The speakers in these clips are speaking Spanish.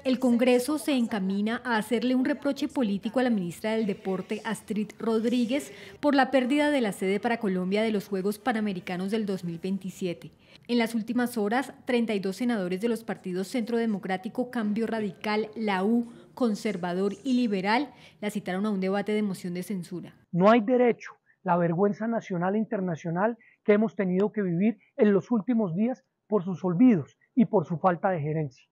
El Congreso se encamina a hacerle un reproche político a la ministra del Deporte, Astrid Rodríguez, por la pérdida de la sede para Colombia de los Juegos Panamericanos del 2027. En las últimas horas, 32 senadores de los partidos Centro Democrático, Cambio Radical, la U, Conservador y Liberal la citaron a un debate de moción de censura. No hay derecho, la vergüenza nacional e internacional que hemos tenido que vivir en los últimos días por sus olvidos y por su falta de gerencia.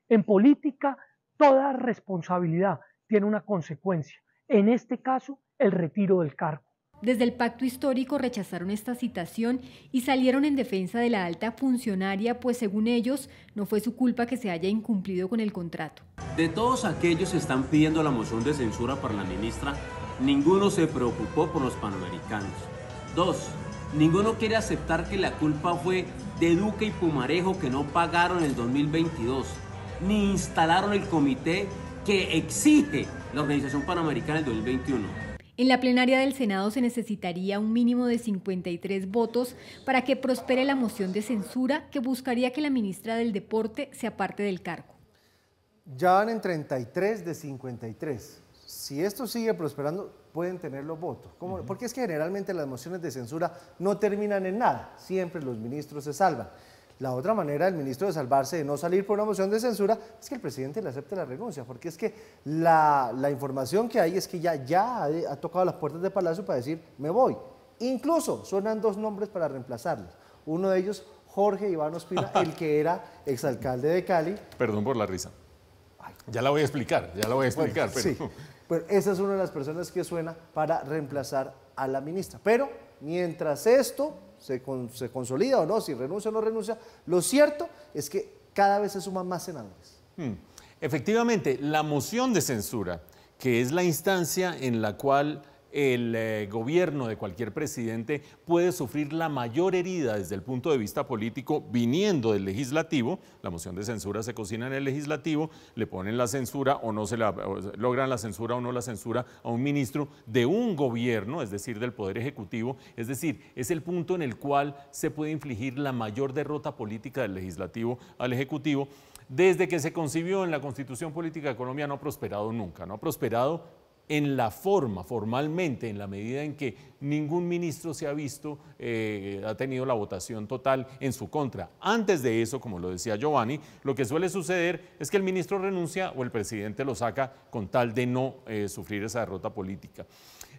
En política, toda responsabilidad tiene una consecuencia, en este caso, el retiro del cargo. Desde el pacto histórico rechazaron esta citación y salieron en defensa de la alta funcionaria, pues según ellos, no fue su culpa que se haya incumplido con el contrato. De todos aquellos que están pidiendo la moción de censura para la ministra, ninguno se preocupó por los panamericanos. 2. Ninguno quiere aceptar que la culpa fue de Duque y Pumarejo, que no pagaron el 2022, ni instalaron el comité que exige la Organización Panamericana del 2021. En la plenaria del Senado se necesitaría un mínimo de 53 votos para que prospere la moción de censura que buscaría que la ministra del Deporte se aparte del cargo. Ya van en 33 de 53. Si esto sigue prosperando, pueden tener los votos. ¿Cómo? Porque es que generalmente las mociones de censura no terminan en nada. Siempre los ministros se salvan. La otra manera del ministro de salvarse, de no salir por una moción de censura, es que el presidente le acepte la renuncia, porque es que la información que hay es que ya ha tocado las puertas de Palacio para decir, me voy. Incluso suenan dos nombres para reemplazarlos. Uno de ellos, Jorge Iván Ospina, el que era exalcalde de Cali. Perdón por la risa. Ya la voy a explicar, Bueno, pero... sí. Bueno, esa es una de las personas que suena para reemplazar a la ministra. Pero mientras esto se consolida o no, si renuncia o no renuncia, lo cierto es que cada vez se suman más senadores. Efectivamente, la moción de censura, que es la instancia en la cual el gobierno de cualquier presidente puede sufrir la mayor herida desde el punto de vista político viniendo del legislativo. La moción de censura se cocina en el legislativo, le ponen la censura o no logran la censura o no la censura a un ministro de un gobierno, es decir, del Poder Ejecutivo. Es decir, es el punto en el cual se puede infligir la mayor derrota política del legislativo al Ejecutivo. Desde que se concibió en la Constitución Política de Colombia no ha prosperado nunca, no ha prosperado en la forma, formalmente, en la medida en que ningún ministro se ha visto, ha tenido la votación total en su contra. Antes de eso, como lo decía Giovanni, lo que suele suceder es que el ministro renuncia o el presidente lo saca con tal de no sufrir esa derrota política.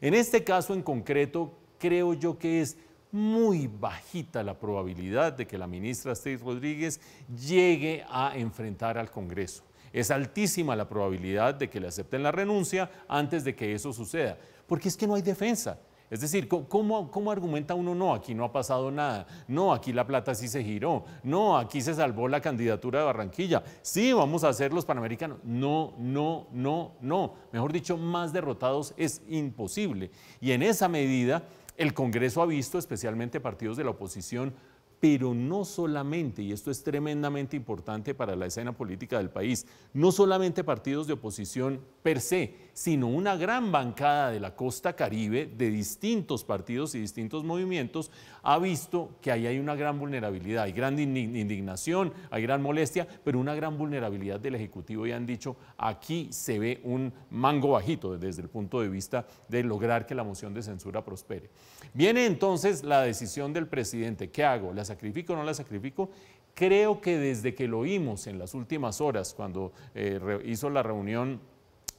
En este caso en concreto, creo yo que es muy bajita la probabilidad de que la ministra Astrid Rodríguez llegue a enfrentar al Congreso. Es altísima la probabilidad de que le acepten la renuncia antes de que eso suceda, porque es que no hay defensa. Es decir, ¿cómo argumenta uno? No, aquí no ha pasado nada, no, aquí la plata sí se giró, no, aquí se salvó la candidatura de Barranquilla, sí, vamos a hacer los Panamericanos. No, no, no, no. Mejor dicho, más derrotados es imposible. Y en esa medida, el Congreso ha visto, especialmente partidos de la oposición, pero no solamente, y esto es tremendamente importante para la escena política del país, no solamente partidos de oposición per se, sino una gran bancada de la costa caribe, de distintos partidos y distintos movimientos, ha visto que ahí hay una gran vulnerabilidad, hay gran indignación, hay gran molestia, pero una gran vulnerabilidad del Ejecutivo y han dicho, aquí se ve un mango bajito desde el punto de vista de lograr que la moción de censura prospere. Viene entonces la decisión del presidente, ¿qué hago? ¿La sacrifico o no la sacrifico? Creo que desde que lo oímos en las últimas horas, cuando hizo la reunión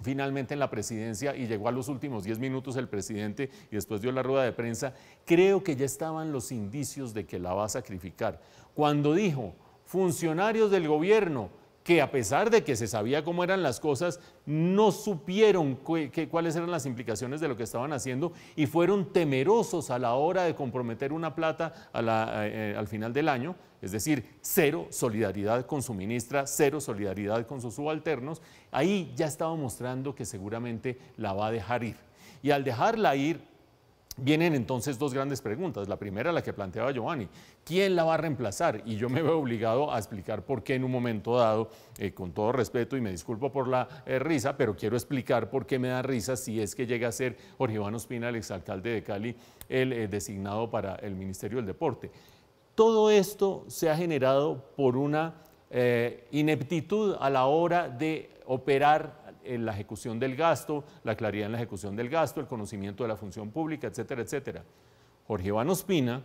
finalmente en la presidencia y llegó a los últimos 10 minutos el presidente y después dio la rueda de prensa, creo que ya estaban los indicios de que la va a sacrificar. Cuando dijo, funcionarios del gobierno, que a pesar de que se sabía cómo eran las cosas, no supieron cuáles eran las implicaciones de lo que estaban haciendo y fueron temerosos a la hora de comprometer una plata al final del año, es decir, cero solidaridad con su ministra, cero solidaridad con sus subalternos. Ahí ya estaba mostrando que seguramente la va a dejar ir. Y al dejarla ir, vienen entonces dos grandes preguntas. La primera, la que planteaba Giovanni, ¿quién la va a reemplazar? Y yo me veo obligado a explicar por qué en un momento dado, con todo respeto y me disculpo por la risa, pero quiero explicar por qué me da risa si es que llega a ser Jorge Iván Ospina, el exalcalde de Cali, el designado para el Ministerio del Deporte. Todo esto se ha generado por una ineptitud a la hora de operar en la ejecución del gasto, la claridad en la ejecución del gasto, el conocimiento de la función pública, etcétera, etcétera. Jorge Iván Ospina,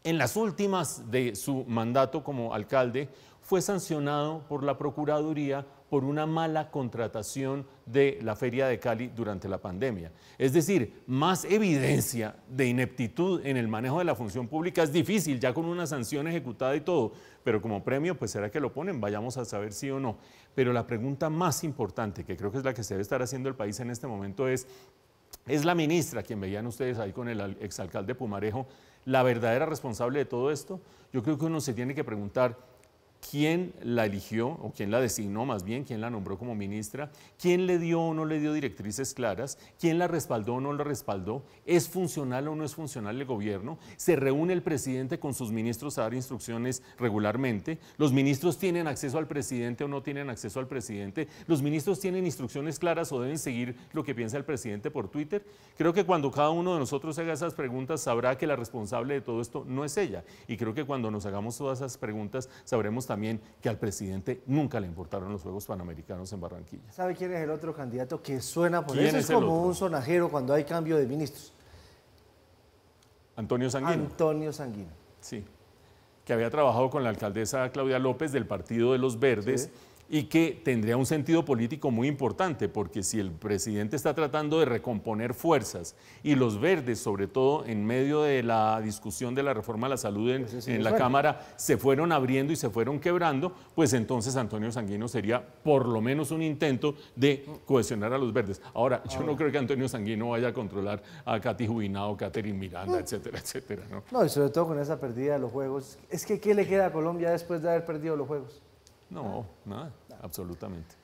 en las últimas de su mandato como alcalde, fue sancionado por la Procuraduría por una mala contratación de la Feria de Cali durante la pandemia. Es decir, más evidencia de ineptitud en el manejo de la función pública es difícil, ya con una sanción ejecutada y todo, pero como premio, pues será que lo ponen, vayamos a saber sí o no. Pero la pregunta más importante, que creo que es la que se debe estar haciendo el país en este momento, es la ministra, quien veían ustedes ahí con el exalcalde Pumarejo, la verdadera responsable de todo esto. Yo creo que uno se tiene que preguntar quién la eligió, o quién la designó más bien, quién la nombró como ministra, quién le dio o no le dio directrices claras, quién la respaldó o no la respaldó, es funcional o no es funcional el gobierno, se reúne el presidente con sus ministros a dar instrucciones regularmente, los ministros tienen acceso al presidente o no tienen acceso al presidente, los ministros tienen instrucciones claras o deben seguir lo que piensa el presidente por Twitter. Creo que cuando cada uno de nosotros haga esas preguntas sabrá que la responsable de todo esto no es ella, y creo que cuando nos hagamos todas esas preguntas sabremos también que al presidente nunca le importaron los Juegos Panamericanos en Barranquilla. ¿Sabe quién es el otro candidato que suena por eso? Es como un sonajero cuando hay cambio de ministros. Antonio Sanguino. Antonio Sanguino. Sí, que había trabajado con la alcaldesa Claudia López del Partido de los Verdes, sí, y que tendría un sentido político muy importante, porque si el presidente está tratando de recomponer fuerzas y los verdes, sobre todo en medio de la discusión de la reforma a la salud en la Cámara, se fueron abriendo y se fueron quebrando, pues entonces Antonio Sanguino sería por lo menos un intento de cohesionar a los verdes. Ahora, yo no creo que Antonio Sanguino vaya a controlar a Katy Jubinado, Catherine Miranda, etcétera, etcétera, ¿no? No, y sobre todo con esa pérdida de los Juegos. Es que, ¿qué le queda a Colombia después de haber perdido los Juegos? No, nada, absolutamente.